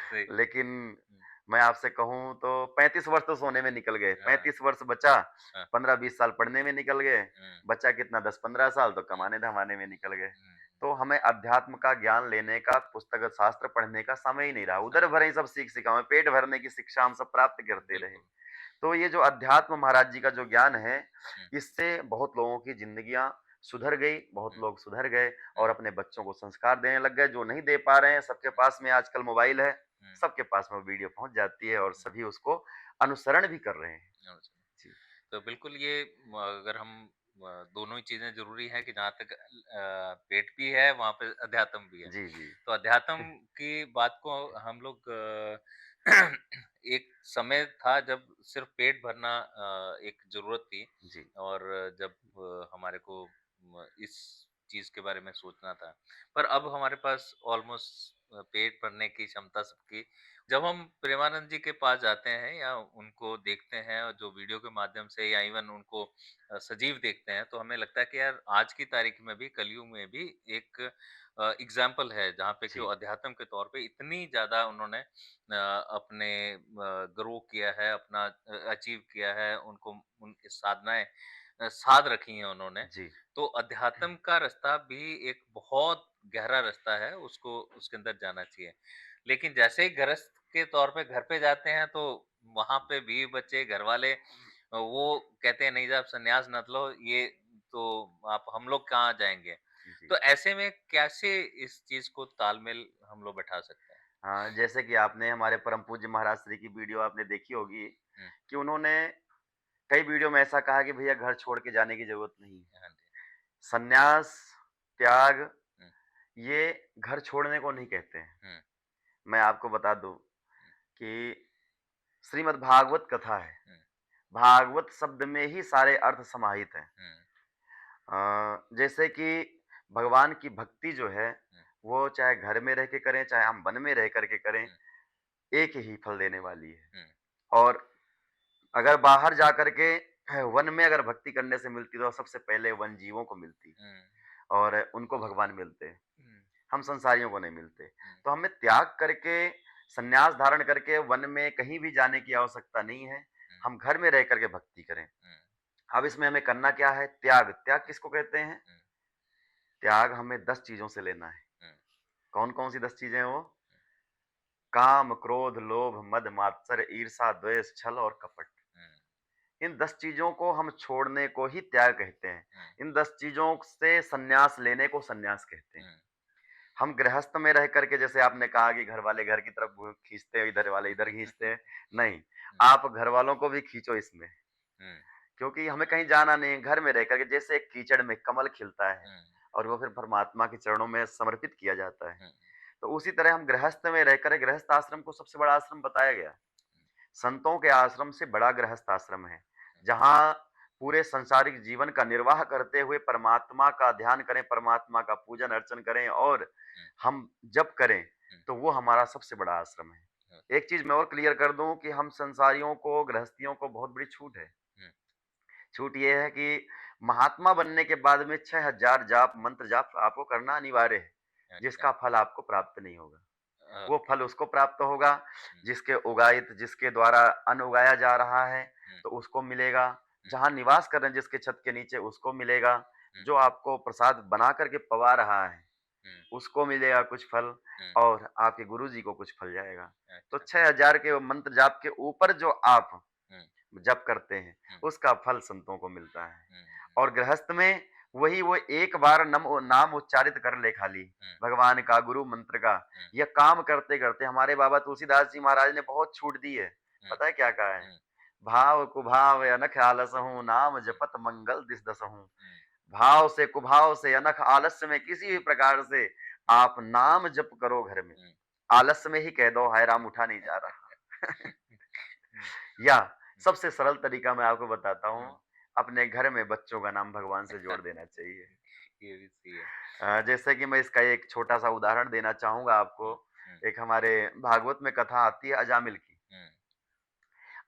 सही। लेकिन हुँ, मैं आपसे कहूँ तो 35 वर्ष तो सोने में निकल गए, हाँ, 35 वर्ष बचा, हाँ, 15-20 साल पढ़ने में निकल गए, हुँ, बचा कितना 10-15 साल तो हुँ, कमाने-धमाने में निकल गए। हुँ, तो हमें अध्यात्म का ज्ञान लेने का, पुस्तक शास्त्र पढ़ने का समय ही नहीं रहा। उधर भरे ही सब सीख-सिखाओं, पेट भरने की शिक्षा हम सब प्राप्त करते रहे। बिल्कुल। तो ये जो अध्यात्म महाराज जी का जो ज्ञान है, हुँ, इससे बहुत लोगों की ज़िंदगियाँ सुधर गई, बहुत हुँ, लोग सुधर गए हुँ, और अपने बच्चों को संस्कार देने लग गए, जो नहीं दे पा रहे हैं, सबके हुँ, पास में आजकल मोबाइल है, हुँ, सबके पास में वो वीडियो पहुँच जाती है और हुँ, सभी उसको अनुसरण भी कर रहे हैं। अच्छा। जी। तो बिल्कुल ये अगर हम दोनों ही चीज़ें ज़रूरी हैं कि जहाँ तक पेट भी है, वहाँ पे अध्यात्म भी है। जी, जी। तो अध्यात्म की बात को हम लोग एक समय था जब सिर्फ़ पेट भरना एक ज़रूरत थी जी, और जब हमारे को इस चीज़ के बारे में सोचना था। पर अब हमारे पास ऑलमोस्ट पेट भरने की क्षमता सबकी जब हम प्रेमानंद जी के पास जाते हैं या उनको देखते हैं और जो वीडियो के माध्यम से या इवन उनको सजीव देखते हैं तो हमें लगता है कि यार आज की तारीख में भी कलयुग में भी एक एग्जाम्पल है जहाँ पे कि वो जी, अध्यात्म के तौर पे इतनी ज्यादा उन्होंने अपने ग्रो किया है अपना अचीव किया है उनको उनकी साधनाएं साध रखी हैं उन्होंने जी। तो अध्यात्म का रास्ता भी एक बहुत गहरा रास्ता है उसको उसके अंदर जाना चाहिए लेकिन जैसे ही गृहस्थ के तौर पे घर पे जाते हैं तो वहाँ पे बीवी बच्चे घर वाले वो कहते हैं नहीं साहब संन्यास मत लो ये तो आप हम लोग कहाँ जाएँगे? जी। तो ऐसे में कैसे इस चीज़ को तालमेल हम लोग बैठा सकते हैं? हाँ, जैसे कि आपने हमारे परम पूज्य महाराज श्री की वीडियो आपने देखी होगी हुँ, कि उन्होंने कई वीडियो में ऐसा कहा कि भैया घर छोड़ के जाने की ज़रूरत नहीं है। हाँ जी। सन्यास, त्याग हुँ, ये घर छोड़ने को नहीं कहते हैं। हुँ, मैं आपको बता दूँ हुँ, कि श्रीमद् भागवत कथा है। हुँ, भागवत शब्द में ही सारे अर्थ समाहित हैं। हुँ, जैसे कि भगवान की भक्ति जो है, हुँ, वो चाहे घर में रह के करें, चाहे हम वन में रह कर के करें, हुँ, एक ही फल देने वाली है। हुँ, और अगर बाहर जा कर के वन में अगर भक्ति करने से मिलती तो सबसे पहले वन जीवों को मिलती हुँ, और उनको भगवान मिलते हैं। हुँ, हम संसारियों को नहीं मिलते। हुँ, तो हमें त्याग करके, संन्यास धारण करके वन में कहीं भी जाने की आवश्यकता नहीं है। हुँ, हम घर में रह कर के भक्ति करें। हुँ, अब इसमें हमें करना क्या है? त्याग। त्याग हुँ, किसको कहते हैं? हुँ, त्याग हमें 10 चीज़ों से लेना है। हुँ, कौन-कौन सी 10 चीज़ें हैं वो? काम, क्रोध, लोभ, मद, मात्सर्य, ईर्ष्या, द्वेष, छल और कपट। हुँ, इन 10 चीज़ों को हम छोड़ने को ही त्याग कहते हैं। हुँ, इन 10 चीज़ों से संन्यास लेने को संन्यास कहते हैं। हुँ, हम गृहस्थ में रह करके जैसे आपने कहा कि घर वाले घर की तरफ खींचते हैं, इधर वाले इधर खींचते हैं। नहीं, हुँ, आप घर वालों को भी खींचो इसमें, हुँ, क्योंकि हमें कहीं जाना नहीं है, घर में रह कर के जैसे एक कीचड़ में कमल खिलता है हुँ, और वो फिर परमात्मा के चरणों में समर्पित किया जाता है। हुँ, तो उसी तरह हम गृहस्थ में रहकर गृहस्थ आश्रम को सबसे बड़ा आश्रम बताया गया। संतों के आश्रम से बड़ा गृहस्थ आश्रम है, जहाँ पूरे संसारिक जीवन का निर्वाह करते हुए परमात्मा का ध्यान करें, परमात्मा का पूजन अर्चन करें और हुँ, हम जप करें, हुँ, तो वो हमारा सबसे बड़ा आश्रम है। हुँ, एक चीज़ मैं और क्लियर कर दूँ कि हम संसारियों को, गृहस्थियों को बहुत बड़ी छूट है। हुँ, छूट ये है कि महात्मा बनने के बाद में 6000 जाप, मंत्र जाप आपको करना अनिवार्य है, अच्छा, जिसका फल आपको प्राप्त नहीं होगा। वो ओके, फल उसको प्राप्त होगा हुँ, जिसके उगायित जिसके द्वारा अन्न उगाया जा रहा है, हुँ, तो उसको मिलेगा। हुँ, जहाँ निवास कर रहे हैं जिसके छत के नीचे उसको मिलेगा। हुँ, जो आपको प्रसाद बना कर के पवा रहा है, हुँ, उसको मिलेगा कुछ फल हुँ, और आपके गुरुजी को कुछ फल जाएगा। तो अच्छा, 6000 के मंत्र जाप के ऊपर जो आप हुँ, जप करते हैं, हुँ, उसका फल संतों को मिलता है। हुँ, और गृहस्थ में वही वो एक बार नाम उच्चारित कर ले खाली, हुँ, भगवान का, गुरु मंत्र का, हुँ, यह काम करते-करते हमारे बाबा तुलसीदास जी महाराज ने बहुत छूट दी है। हुँ, पता है क्या कहा है? हुँ, भाव कुभाव अनख आलसहूँ, नाम जपत मंगल दिस दसहूँ। हुँ, भाव से, कुभाव से, अनख आलस्य में किसी भी प्रकार से आप नाम जप करो घर में। हुँ, आलस्य में ही कह दो, हाय राम उठा नहीं जा रहा। हुँ, या हुँ, सबसे सरल तरीका मैं आपको बताता हूँ, हुँ, अपने घर में बच्चों का नाम भगवान से जोड़ देना चाहिए। ये भी सही है। जैसे कि मैं इसका एक छोटा-सा उदाहरण देना चाहूँगा आपको। हुँ, हुँ, एक हमारे भागवत में कथा आती है अजामिल की। हुँ,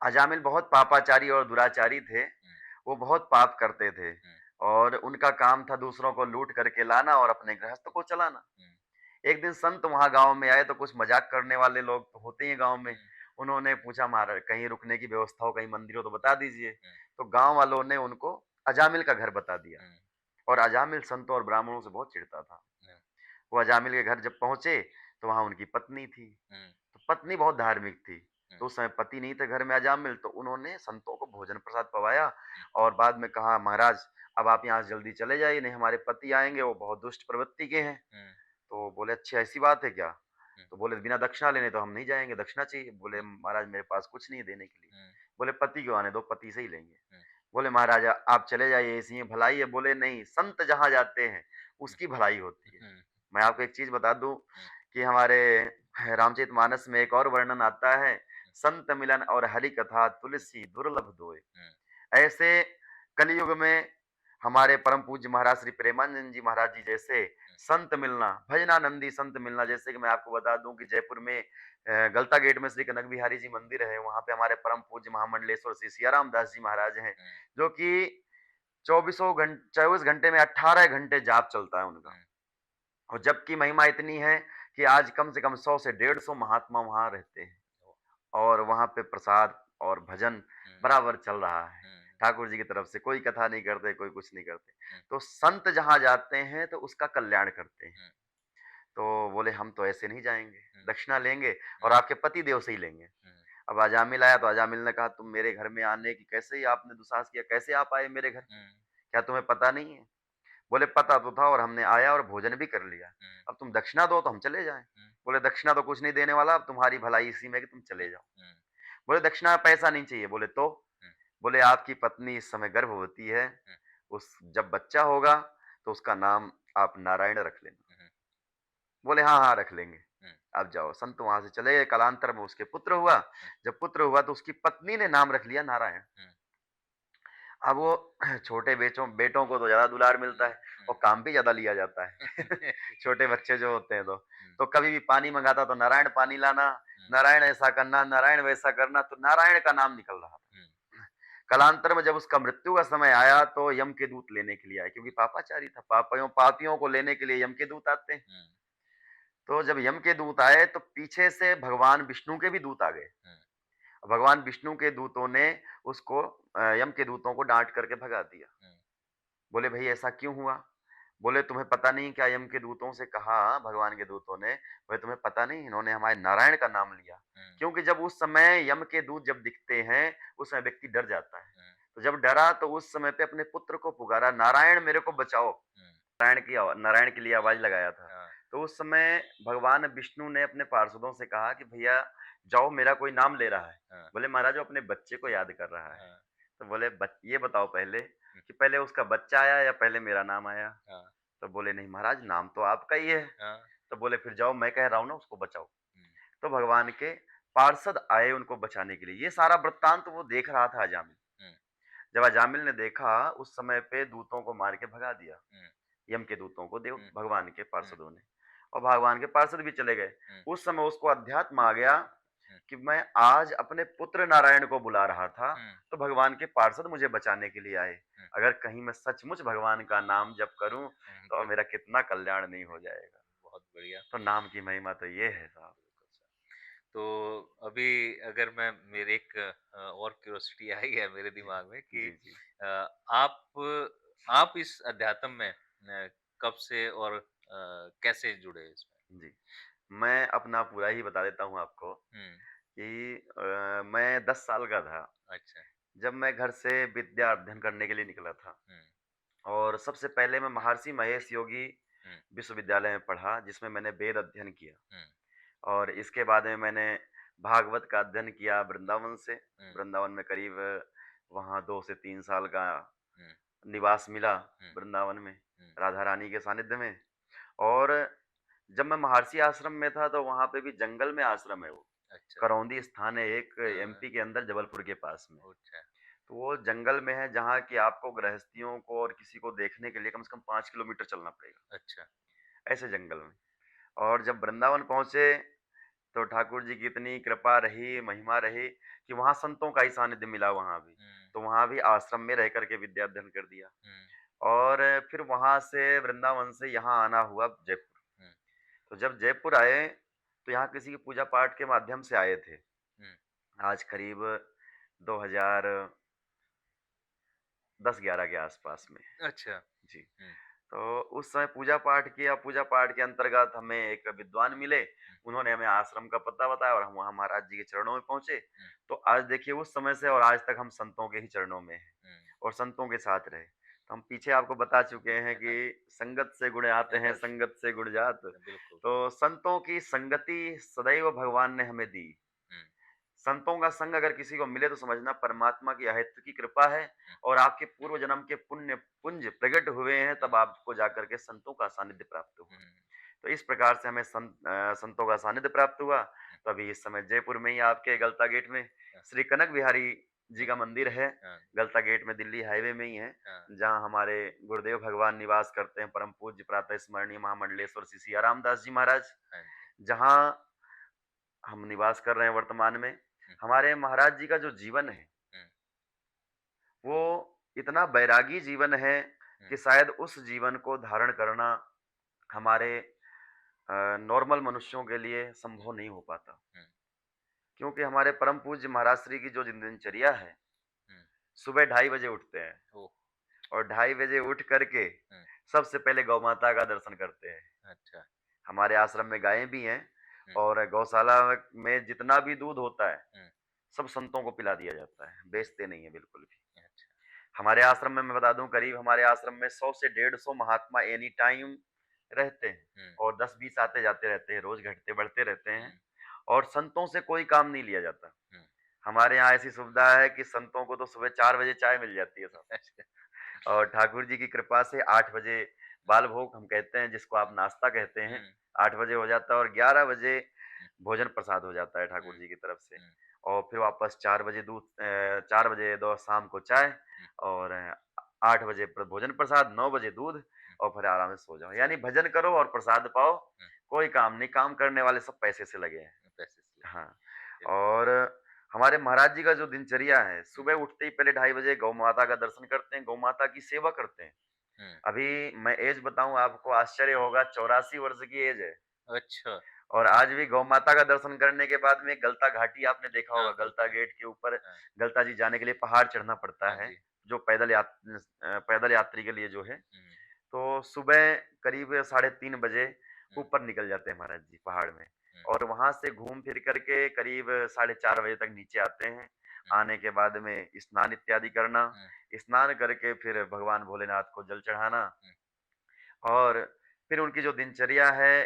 अजामिल बहुत पापाचारी और दुराचारी थे। हुँ, वो बहुत पाप करते थे हुँ, और उनका काम था दूसरों को लूट करके लाना और अपने गृहस्थ को चलाना। हुँ, एक दिन संत वहाँ गाँव में आए तो कुछ मज़ाक करने वाले लोग तो होते ही हैं गाँव में। हुँ, उन्होंने पूछा महाराज कहीं रुकने की व्यवस्था हो, कहीं मंदिर हो तो बता दीजिए। हुँ, तो गाँव वालों ने उनको अजामिल का घर बता दिया हुँ, और अजामिल संतों और ब्राह्मणों से बहुत चिढ़ता था। हुँ, वो अजामिल के घर जब पहुँचे तो वहाँ उनकी पत्नी थी। हुँ, तो पत्नी बहुत धार्मिक थी। हुँ, तो उस समय पति नहीं थे घर में अजामिल, तो उन्होंने संतों को भोजन प्रसाद पवाया हुँ, और बाद में कहा महाराज अब आप यहाँ से जल्दी चले जाइए नहीं हमारे पति आएँगे, वो बहुत दुष्ट प्रवृत्ति के हैं। हुँ, तो बोले अच्छा ऐसी बात है क्या? हुँ, तो बोले बिना दक्षिणा लेने तो हम नहीं जाएँगे, दक्षिणा चाहिए। बोले हुँ, महाराज मेरे पास कुछ नहीं है देने के लिए। हुँ, बोले पति को आने दो, पति से ही लेंगे। हुँ, बोले महाराज आप चले जाइए इसी में भलाई है। बोले नहीं, संत जहाँ जाते हैं हुँ, उसकी भलाई होती है। हुँ, मैं आपको एक चीज़ बता दूँ हुँ, कि हमारे रामचरितमानस में एक और वर्णन आता है, संत मिलन और हरि कथा तुलसी दुर्लभ दोय। हुँ, ऐसे कलयुग में हमारे परम पूज्य महाराज श्री प्रेमानंद जी महाराज जी जैसे हुँ, संत मिलना, भजनानंदी संत मिलना, जैसे कि मैं आपको बता दूं कि जयपुर में गलता गेट में श्री कनक बिहारी जी मंदिर है, वहाँ पे हमारे परम पूज्य महामंडलेश्वर श्री सियाराम दास जी महाराज हैं, हुँ, जो कि 24 घंटे में 18 घंटे जाप चलता है उनका। हुँ, और जबकि महिमा इतनी है कि आज कम से कम 100 से 150 महात्मा वहाँ रहते हैं। ओह! और वहाँ पे प्रसाद और भजन हुँ, बराबर चल रहा है। हुँ, ठाकुर जी की तरफ से कोई कथा नहीं करते, कोई कुछ नहीं करते। हुँ, तो संत जहाँ जाते हैं तो उसका कल्याण करते हैं। हुँ, तो बोले हम तो ऐसे नहीं जाएँगे, हुँ, दक्षिणा लेंगे हुँ, और आपके पति देव से ही लेंगे। हुँ, अब अजामिल आया तो अजामिल ने कहा तुम मेरे घर में आने की कैसे ही आपने दुसाहस किया, कैसे आप आए मेरे घर? हुँ, क्या तुम्हें पता नहीं है? बोले पता तो था और हमने आया और भोजन भी कर लिया। हुँ, अब तुम दक्षिणा दो तो हम चले जाएँ। हुँ, बोले दक्षिणा तो कुछ नहीं देने वाला, अब तुम्हारी भलाई इसी में है कि तुम चले जाओ। हुँ, बोले दक्षिणा में पैसा नहीं चाहिए, बोले तो? हुँ, बोले आपकी पत्नी इस समय गर्भवती है, हुँ, उस जब बच्चा होगा तो उसका नाम आप नारायण रख लेना। हुँ, बोले हाँ, हाँ रख लेंगे। हुँ, आप जाओ। संत वहाँ से चले गए, कालांतर में उसके पुत्र हुआ। हुँ, जब पुत्र हुआ तो उसकी पत्नी ने नाम रख लिया नारायण। हुँ, अब वो छोटे बेचों बेटों को तो ज़्यादा दुलार मिलता हुँ, है और हुँ, काम भी ज़्यादा लिया जाता हुँ, है। छोटे बच्चे जो होते हैं तो। हुँ, तो कभी भी पानी मँगाता तो नारायण पानी लाना, हुँ, नारायण ऐसा करना, नारायण वैसा करना, तो नारायण का नाम निकल रहा था। हुँ, कालांतर में जब उसका मृत्यु का समय आया तो यम के दूत लेने के लिए आए क्योंकि पापाचारी था। पापियों को लेने के लिए यम के दूत आते हैं। हुँ, तो जब यम के दूत आए तो पीछे से भगवान विष्णु के भी दूत आ गए। हुँ, भगवान विष्णु के दूतों ने उसको यम के दूतों को डांट करके भगा दिया। हुँ, बोले भई ऐसा क्यों हुआ? बोले तुम्हें पता नहीं क्या यम के दूतों से कहा भगवान के दूतों ने, बोले तुम्हें पता नहीं इन्होंने हमारे नारायण का नाम लिया। हुँ, क्योंकि जब उस समय यम के दूत जब दिखते हैं, उस समय व्यक्ति डर जाता है। हुँ, तो जब डरा तो उस समय पे अपने पुत्र को पुकारा, नारायण मेरे को बचाओ। हुँ, नारायण के लिए आवाज़ लगाया था। हाँ, तो उस समय भगवान विष्णु ने अपने पार्षदों से कहा कि भैया जाओ मेरा कोई नाम ले रहा है। हाँ, बोले महाराज वो अपने बच्चे को याद कर रहा है। हाँ, तो बोले बच ये बताओ पहले हुँ, कि पहले उसका बच्चा आया या पहले मेरा नाम आया? हाँ, तो बोले नहीं महाराज नाम तो आपका ही है। हाँ, तो बोले फिर जाओ मैं कह रहा हूँ ना उसको बचाओ। हुँ, तो भगवान के पार्षद आए उनको बचाने के लिए। ये सारा वृत्तांत वो देख रहा था अजामिल। हुँ, जब अजामिल ने देखा उस समय पे दूतों को मार के भगा दिया। हुँ, यम के दूतों को देव हुँ, भगवान के हुँ, पार्षदों ने और भगवान के पार्षद भी चले गए। हुँ, उस समय उसको अध्यात्म आ गया हुँ, कि मैं आज अपने पुत्र नारायण को बुला रहा था, हुँ, तो भगवान के पार्षद मुझे बचाने के लिए आए। हुँ, अगर कहीं मैं सचमुच भगवान का नाम जप करूँ, हुँ, तो मेरा बिल्कुल, कितना कल्याण नहीं हो जाएगा। बहुत बढ़िया, तो नाम की महिमा तो ये है साहब। बिल्कुल सर। तो अभी अगर मैं मेरे एक और क्यूरियोसिटी आई है मेरे जी, दिमाग में कि जी, जी, अ, आप इस अध्यात्म में कब से और कैसे जुड़े इसमें? जी। मैं अपना पूरा ही बता देता हूँ आपको हुँ, कि मैं 10 साल का था, अच्छा, जब मैं घर से विद्या अध्ययन करने के लिए निकला था। हुँ, और सबसे पहले मैं हुँ, महर्षि महेश योगी हुँ, विश्वविद्यालय में पढ़ा, जिसमें मैंने वेद अध्ययन किया हुँ, और इसके बाद में मैंने भागवत का अध्ययन किया वृंदावन से। हुँ, वृंदावन में करीब वहाँ 2 से 3 साल का हुँ, निवास मिला हुँ, वृंदावन में, हुँ, राधा रानी के सानिध्य में। और जब मैं महर्षि आश्रम में था, तो वहाँ पे भी जंगल में आश्रम है वो। अच्छा, करौंदी स्थान है एक हाँ, एमपी के अंदर जबलपुर के पास में। अच्छा, तो वो जंगल में है जहाँ कि आपको गृहस्थियों को और किसी को देखने के लिए कम से कम 5 किलोमीटर चलना पड़ेगा, अच्छा, ऐसे जंगल में। और जब वृंदावन पहुँचे, तो ठाकुर जी की इतनी कृपा रही, महिमा रही कि वहाँ संतों का ही सानिध्य मिला वहाँ भी। हुँ, तो वहाँ भी आश्रम में रह कर के विद्या अध्ययन कर दिया हुँ, और फिर वहाँ से वृंदावन से यहाँ आना हुआ जयपुर। हुँ, तो जब जयपुर आए, तो यहाँ किसी की पूजा पाठ के माध्यम से आए थे। हुँ, आज करीब 2010-11 के आसपास में। अच्छा, जी। हुँ, तो उस समय पूजा पाठ किया, पूजा पाठ के अंतर्गत हमें एक विद्वान मिले, हुँ, उन्होंने हमें आश्रम का पता बताया और हम वहाँ महाराज जी के चरणों में पहुँचे। हुँ, तो आज देखिए उस समय से और आज तक हम संतों के ही चरणों में हैं हुँ, और संतों के साथ रहे। तो हम पीछे आपको बता चुके हैं कि संगत से गुण आते हैं, संगत से गुण जात। बिल्कुल, तो संतों की संगति सदैव भगवान ने हमें दी। हुँ, संतों का संग अगर किसी को मिले तो समझना परमात्मा की अहेतु की कृपा है हुँ, और आपके पूर्व जन्म के पुण्य पुंज प्रकट हुए हैं, हुँ, तब आपको जाकर के संतों का सानिध्य प्राप्त हुआ। हुँ, तो इस प्रकार से हमें संतों का सानिध्य प्राप्त हुआ। हुँ, तो अभी इस समय जयपुर में ही आपके गलता गेट में हाँ, श्री कनक बिहारी जी हाँ, का मंदिर है। हाँ, गलता गेट में दिल्ली हाईवे में ही है, हाँ, जहाँ हमारे गुरुदेव भगवान निवास करते हैं, परम पूज्य प्रातः स्मरणीय महामंडलेश्वर श्री सियाराम दास जी महाराज, हाँ जी, जहाँ हम निवास कर रहे हैं वर्तमान में। हुँ, हमारे महाराज जी का जो जीवन है, हुँ, वो इतना बैरागी जीवन है हुँ, कि शायद उस जीवन को धारण करना हमारे नॉर्मल मनुष्यों के लिए हुँ, संभव नहीं हो पाता। हुँ, क्योंकि हमारे परम पूज्य महाराज श्री की जो दिनचर्या है, हुँ, सुबह 2:30 बजे उठते हैं ओह! और 2:30 बजे उठ करके हुँ, सबसे पहले गौ माता का दर्शन करते हैं। अच्छा, हमारे आश्रम में गायें भी हैं हुँ, और गौशाला में जितना भी दूध होता है, हुँ, सब संतों को पिला दिया जाता है, हुँ, बेचते नहीं है बिल्कुल भी। अच्छा, हमारे आश्रम में मैं बता दूं, करीब हमारे आश्रम में 100 से 150 महात्मा एनी टाइम रहते हैं हुँ, और 10-20 आते जाते रहते हैं, रोज घटते बढ़ते रहते हैं हुँ, और संतों से कोई काम नहीं लिया जाता। हुँ, हमारे यहाँ ऐसी सुविधा है कि संतों को तो सुबह 4 बजे चाय मिल जाती है साहब। अच्छा, और ठाकुर जी की कृपा से 8 बजे बाल भोग हम कहते हैं, जिसको आप नाश्ता कहते हैं, हुँ, 8 बजे हो जाता है और 11 बजे हुँ, भोजन प्रसाद हो जाता है ठाकुर हुँ, जी की तरफ से। हुँ, और फिर वापस 4 बजे 4 बजे दो शाम को चाय हुँ, और 8 बजे भोजन प्रसाद, 9 बजे दूध हुँ, और फिर आराम से सो जाओ। सो यानी भजन करो और प्रसाद पाओ, हुँ, कोई काम नहीं, काम करने वाले सब पैसे से लगे हैं। पैसे से लगे, हाँ, चलिए, और हमारे महाराज जी का जो दिनचर्या है, हुँ, सुबह उठते ही पहले 2:30 बजे गौ माता का दर्शन करते हैं, गौ माता की सेवा करते हैं। हुँ, अभी मैं ऐज बताऊँ आपको, आश्चर्य होगा, 84 वर्ष की ऐज है अच्छा, और आज भी गौ माता का दर्शन करने के बाद में गलता घाटी आपने देखा होगा, हाँ, गलता गलता है, गेट के ऊपर हाँ, गलता जी जाने के लिए पहाड़ चढ़ना पड़ता हाँ है, जी, जो पैदल यात्री के लिए जो है। हुँ, तो सुबह करीब 3:30 बजे हुँ, ऊपर निकल जाते हैं महाराज जी पहाड़ में हुँ, और वहां से घूम फिर करके करीब 4:30 बजे तक नीचे आते हैं। हुँ, आने के बाद में स्नान इत्यादि करना, हुँ, स्नान करके फिर भगवान भोलेनाथ को जल चढ़ाना हुँ, और फिर उनकी जो दिनचर्या है,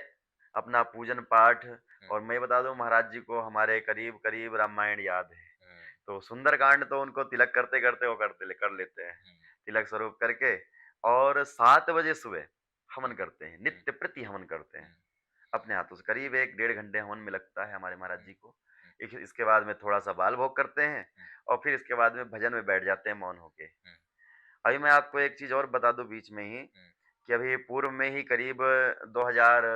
अपना पूजन पाठ। हुँ, और मैं बता दूं, महाराज जी को हमारे करीब करीब रामायण याद है। हुँ, तो सुंदरकांड तो उनको तिलक करते-करते वो कर लेते हैं। हुँ, तिलक स्वरूप करके और 7 बजे सुबह हवन हुँ, करते हैं, हुँ, नित्य प्रति हवन करते हुँ, हैं। अपने हाथों से करीब 1 डेढ़ घंटे हवन में लगता है हमारे महाराज हुँ, जी को। हुँ, इसके बाद में थोड़ा-सा बाल भोग करते हैं हुँ, और फिर इसके बाद में भजन में बैठ जाते हैं मौन होके। हुँ, अभी मैं आपको एक चीज़ और बता दूँ बीच में ही हुँ, कि अभी पूर्व में ही करीब 2000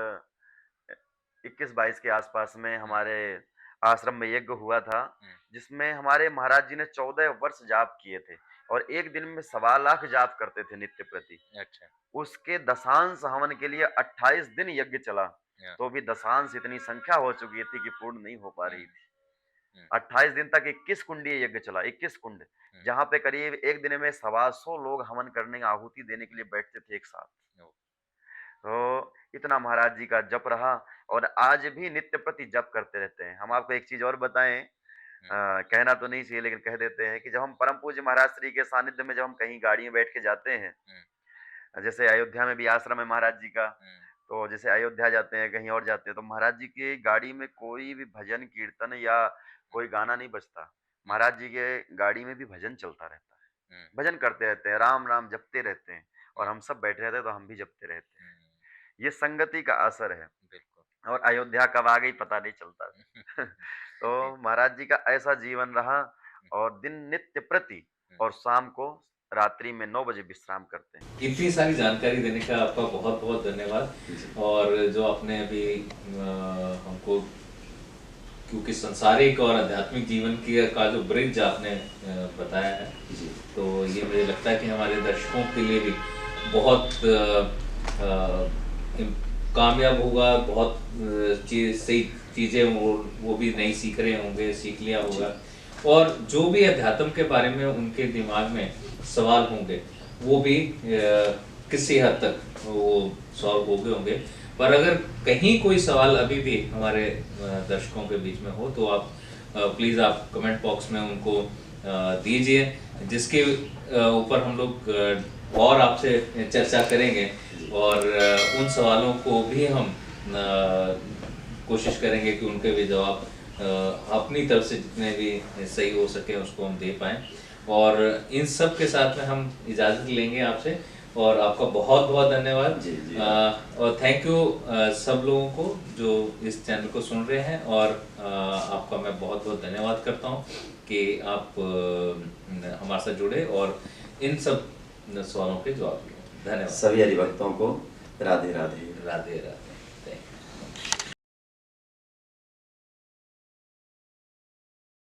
21-22 के आसपास में हुँ, हमारे आश्रम में यज्ञ हुआ था, हुँ, जिसमें हमारे महाराज जी ने 14 वर्ष जाप किए थे और एक दिन में सवा लाख जाप करते थे नित्य प्रति। अच्छा, उसके दशांश हवन के लिए 28 दिन यज्ञ चला, या तो भी दशांश इतनी संख्या हो चुकी थी कि पूर्ण नहीं हो पा हुँ, रही थी। हुँ, 28 दिन तक 21 कुंडीय यज्ञ चला, 21 कुंड, हुँ, जहाँ पे करीब एक दिन में सवा सौ लोग हवन करने आहुति देने के लिए बैठते थे एक साथ। ओह! तो इतना महाराज जी का जप रहा और आज भी नित्य प्रति जप करते रहते हैं। हम हुँ, आपको एक चीज़ और बताएँ हुँ, कहना तो नहीं चाहिए लेकिन कह देते हैं कि जब हम परम पूज्य महाराज श्री के सानिध्य में जब हम कहीं गाड़ी में बैठ के जाते हैं, हुँ, जैसे अयोध्या में भी आश्रम है महाराज जी का, हुँ, तो जैसे अयोध्या जाते हैं, कहीं और जाते हैं, तो महाराज जी की गाड़ी में कोई भी भजन, कीर्तन या कोई गाना नहीं बजता। हुँ, महाराज जी के गाड़ी में भी भजन चलता रहता है। हुँ, भजन करते रहते हैं, राम, राम जपते रहते हैं हुँ, और हम सब बैठे रहते हैं, तो हम भी जपते रहते हैं। हुँ, ये संगति का असर है बिल्कुल। और अयोध्या कब आ गई पता नहीं चलता। जी, तो महाराज जी का ऐसा जीवन रहा हुँ, और दिन नित्य प्रति हुँ। और शाम को रात्रि में 9 बजे विश्राम करते हैं। इतनी सारी जानकारी देने का आपका बहुत-बहुत धन्यवाद जी। और जो आपने अभी हमको क्योंकि सांसारिक और आध्यात्मिक जीवन की का जो ब्रिज आपने बताया है, जी। तो ये मुझे लगता है कि हमारे दर्शकों के लिए भी बहुत कामयाब होगा, बहुत सही चीज़ें वो भी नहीं सीख रहे होंगे, सीख लिया जी। होगा और जो भी अध्यात्म के बारे में उनके दिमाग में सवाल होंगे, वो भी किसी हद तक वो सॉल्व हो गए होंगे। पर अगर कहीं कोई सवाल अभी भी हमारे दर्शकों के बीच में हो तो आप प्लीज़ आप कमेंट बॉक्स में उनको दीजिए जिसके ऊपर हम लोग और आपसे चर्चा करेंगे और उन सवालों को भी हम कोशिश करेंगे कि उनके भी जवाब अपनी तरफ से जितने भी सही हो सके उसको हम दे पाएँ और इन सब के साथ में हम इजाज़त लेंगे आपसे और आपका बहुत-बहुत धन्यवाद। जी, जी। और थैंक यू सब लोगों को जो इस चैनल को सुन रहे हैं और आपका मैं बहुत-बहुत धन्यवाद करता हूँ कि आप हमारे साथ जुड़े और इन सब सवालों के जवाब दिए। धन्यवाद। सभी हरिभक्तों को राधे राधे। राधे राधे।